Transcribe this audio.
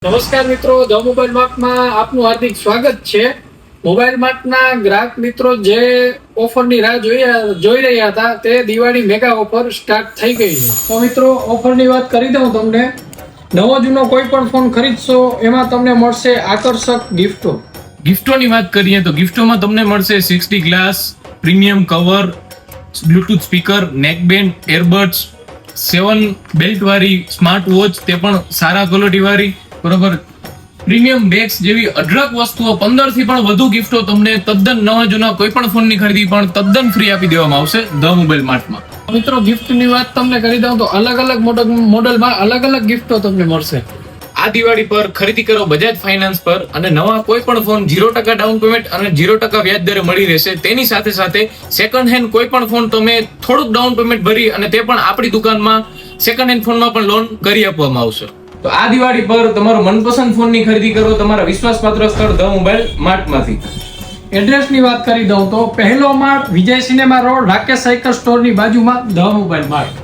નમસ્કાર મિત્રો, the mobile માર્ટમાં આપનું હાર્દિક સ્વાગત છે. મોબાઈલ માર્ટના ગ્રાહક મિત્રો જે ઓફરની રાહ જોઈ રહ્યા હતા તે દિવાળી મેગા ઓફર સ્ટાર્ટ થઈ ગઈ છે. તો મિત્રો ઓફરની વાત કરી દઉં તમને. નવો જૂનો કોઈ પણ ફોન ખરીદશો એમાં તમને મળશે આકર્ષક ગિફ્ટો. ગિફ્ટોની વાત કરીએ તો ગિફ્ટોમાં તમને મળશે 60 glass, premium cover, Bluetooth speaker, neckband, earbuds, 7 belt વાળી સ્માર્ટ વોચ, તે પણ સારા ક્વોલિટી વાળી, બરોબર. પ્રીમિયમ બેગ્સ જેવી અઢળક વસ્તુઓ, 15 થી પણ વધુ ગિફ્ટો તમને તદ્દન નવા જૂના કોઈ પણ ફોનની ખરીદી પણ તદ્દન ફ્રી આપી દેવામાં આવશે ધ મોબાઈલ માર્ટમાં. મિત્રો ગિફ્ટની વાત તમને કરી દઉં તો અલગ અલગ મોડલમાં અલગ અલગ ગિફ્ટો તમને મળશે. આ દિવાળી પર ખરીદી કરો બજાજ ફાઇનાન્સ પર અને નવા કોઈ પણ ફોન 0% ડાઉન પેમેન્ટ અને 0% વ્યાજ દરે મળી રહેશે. તેની સાથે સાથે સેકન્ડ હેન્ડ કોઈ પણ ફોન તમે થોડુંક ડાઉન પેમેન્ટ ભરી અને તે પણ આપણી દુકાનમાં સેકન્ડ હેન્ડ ફોનમાં પણ લોન કરી આપવામાં આવશે. તો આ દિવાળી પર તમારો મનપસંદ ફોનની ખરીદી કરો તમારા વિશ્વાસપાત્ર સ્થળ ધ મોબાઈલ માર્ટમાંથી. એડ્રેસની વાત કરી દઉં તો પહેલો માળ, વિજય સિનેમા રોડ, રાકેશ સાયકલ સ્ટોરની બાજુમાં ધ મોબાઈલ માર્ટ.